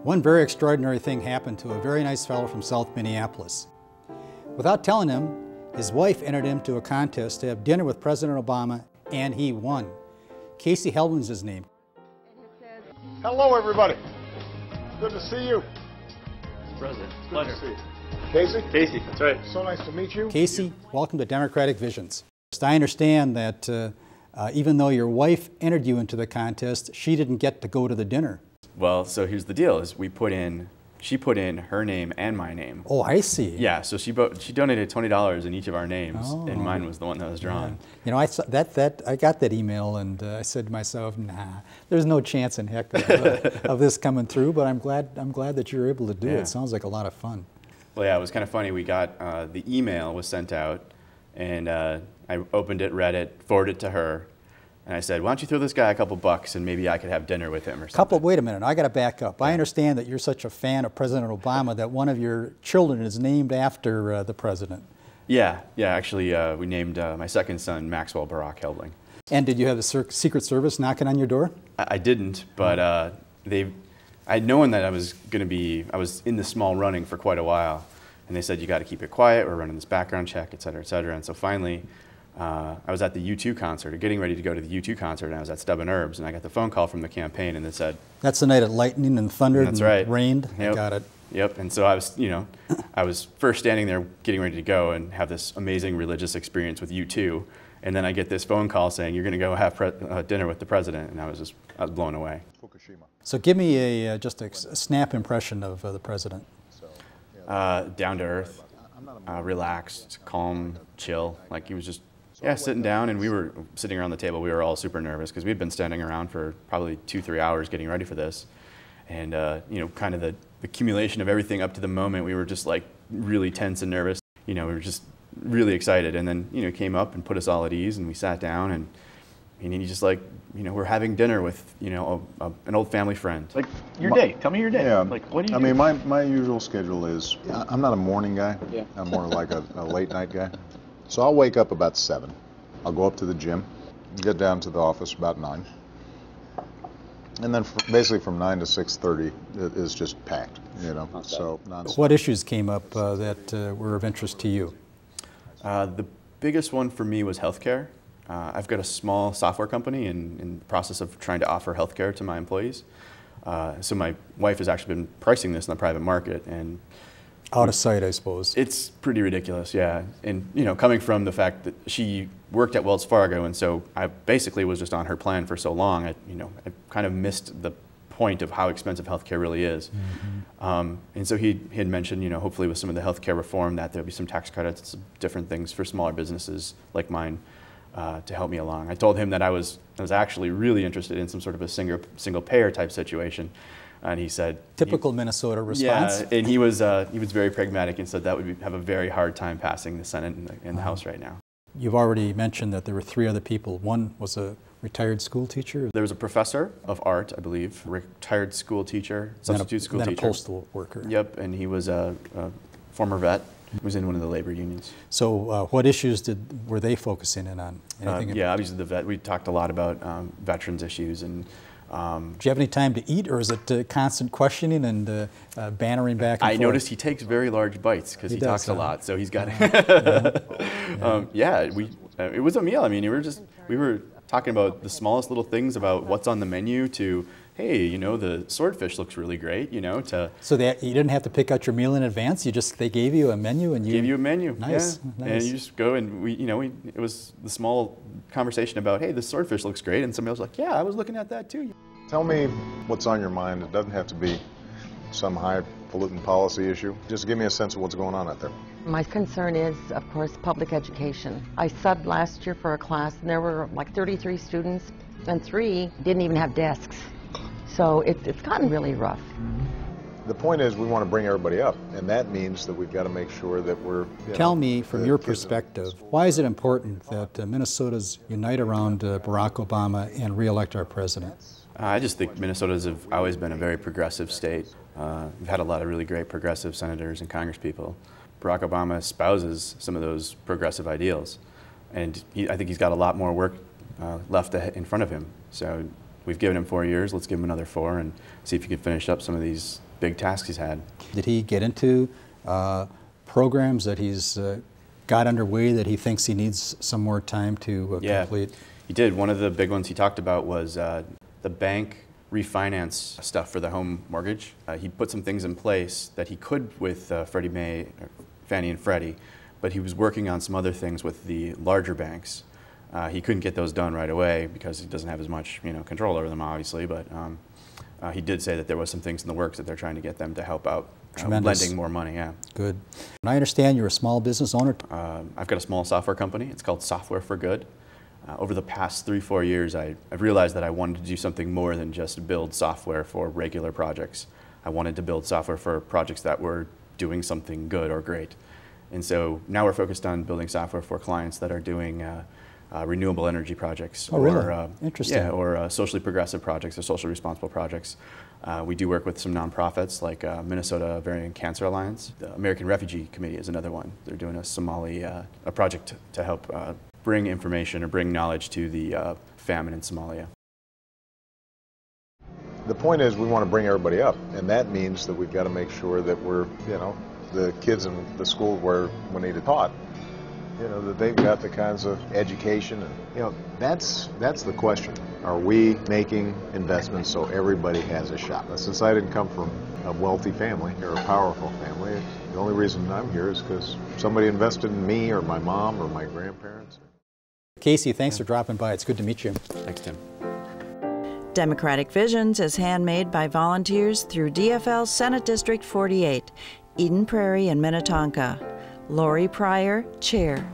One very extraordinary thing happened to a very nice fellow from South Minneapolis. Without telling him, his wife entered him to a contest to have dinner with President Obama, and he won. Casey Helbling is his name. Hello, everybody. Good to see you. President, Good pleasure. to see you. Casey? Casey, that's right. So nice to meet you. Casey, welcome to Democratic Visions. I understand that even though your wife entered you into the contest, she didn't get to go to the dinner. Well, so here's the deal: is she put in her name and my name. Oh, I see. Yeah, so she donated $20 in each of our names, and mine was the one that was drawn. Yeah. You know, I got that email, and I said to myself, nah, there's no chance in heck of this coming through. But I'm glad that you're able to do it. It sounds like a lot of fun. Well, yeah, it was kind of funny. We got the email was sent out, and I opened it, read it, forwarded it to her. And I said, why don't you throw this guy a couple bucks and maybe I could have dinner with him or something. Wait a minute, I got to back up. I understand that you're such a fan of President Obama that one of your children is named after the president. Yeah, actually we named my second son Maxwell Barack Helbling. And did you have the Secret Service knocking on your door? I didn't, but I'd known that I was in the small running for quite a while. And they said, you got to keep it quiet, we're running this background check, et cetera, et cetera. And so finally, I was at the U2 concert, or getting ready to go to the U2 concert, and I was at Stub and Herbs, and I got the phone call from the campaign, and it said... That's the night it lightning and thundered and rained? Yep. I got it. Yep, and so I was, I was first standing there getting ready to go and have this amazing religious experience with U2, and then I get this phone call saying, you're going to go have dinner with the president, and I was blown away. So give me just a snap impression of the president. Down to earth, relaxed, calm, chill, like he was just... Yeah, sitting down, and we were sitting around the table. We were all super nervous because we'd been standing around for probably 2-3 hours getting ready for this. And, kind of the accumulation of everything up to the moment, we were just like really tense and nervous. We were just really excited. And then, he came up and put us all at ease, and we sat down, and he just like, we're having dinner with, an old family friend. Like your day, tell me your day. Yeah. Like what do you do? My usual schedule is, I'm not a morning guy. Yeah. I'm more like a late night guy. So I'll wake up about 7. I'll go up to the gym, get down to the office about 9. And then basically from 9 to 6:30 it is just packed, so nonstop. What issues came up that were of interest to you? The biggest one for me was healthcare. I've got a small software company in the process of trying to offer healthcare to my employees. So my wife has actually been pricing this in the private market, and out of sight, I suppose. It's pretty ridiculous, yeah. And coming from the fact that she worked at Wells Fargo, and so I basically was just on her plan for so long, I kind of missed the point of how expensive healthcare really is. Mm-hmm. And so he had mentioned, hopefully with some of the healthcare reform, that there'll be some tax credits, different things for smaller businesses like mine to help me along. I told him that I was actually really interested in some sort of a single payer type situation. And he said, typical Minnesota response. Yeah, and he was very pragmatic and said that would have a very hard time passing the Senate and the House right now. You've already mentioned that there were 3 other people. One was a retired school teacher. There was a professor of art, I believe, retired school teacher, substitute school teacher. Then a postal worker. Yep, and he was a former vet. He was in one of the labor unions. So what issues were they focusing in on? Yeah, obviously the vet. We talked a lot about veterans issues and. Do you have any time to eat, or is it constant questioning and bantering back and forth? I noticed he takes very large bites because he talks a lot, so he's got. It was a meal. I mean, we were talking about the smallest little things about what's on the menu to, hey, the swordfish looks really great, to. So that you didn't have to pick out your meal in advance. They gave you a menu and you gave you a menu. Nice, yeah. Nice. And you just go and it was the small conversation about, hey, the swordfish looks great, and somebody else was like, yeah, I was looking at that too. Tell me what's on your mind. It doesn't have to be some highfalutin policy issue. Just give me a sense of what's going on out there. My concern is, of course, public education. I subbed last year for a class, and there were like 33 students, and 3 didn't even have desks. So it's gotten really rough. The point is we want to bring everybody up, and that means that we've got to make sure that we're... Tell me, from your perspective, why is it important that Minnesotans unite around Barack Obama and re-elect our president? I just think Minnesotans have always been a very progressive state. We've had a lot of really great progressive senators and congresspeople. Barack Obama espouses some of those progressive ideals, and I think he's got a lot more work left in front of him. So we've given him 4 years. Let's give him another 4 and see if he can finish up some of these big tasks he's had. Did he get into programs that he's got underway that he thinks he needs some more time to complete? He did. One of the big ones he talked about was the bank refinance stuff for the home mortgage. He put some things in place that he could with Fannie and Freddie, but he was working on some other things with the larger banks. He couldn't get those done right away because he doesn't have as much control over them, obviously, but he did say that there was some things in the works that they're trying to get them to help out lending more money. Yeah. Good. And I understand you're a small business owner. I've got a small software company. It's called Software for Good. Over the past 3-4 years, I've realized that I wanted to do something more than just build software for regular projects. I wanted to build software for projects that were doing something good or great. And so now we're focused on building software for clients that are doing renewable energy projects. Oh, really? Interesting. Yeah, or socially progressive projects or socially responsible projects. We do work with some nonprofits like Minnesota Ovarian Cancer Alliance. The American Refugee Committee is another one. They're doing a project to help bring information or bring knowledge to the famine in Somalia. The point is we want to bring everybody up, and that means that we've got to make sure that we're, the kids in the school where we need it taught, that they've got the kinds of education, and that's the question. Are we making investments so everybody has a shot? Since I didn't come from a wealthy family or a powerful family, the only reason I'm here is because somebody invested in me or my mom or my grandparents. Casey, thanks for dropping by. It's good to meet you. Thanks, Tim. Democratic Visions is handmade by volunteers through DFL Senate District 48, Eden Prairie and Minnetonka. Lori Pryor, Chair.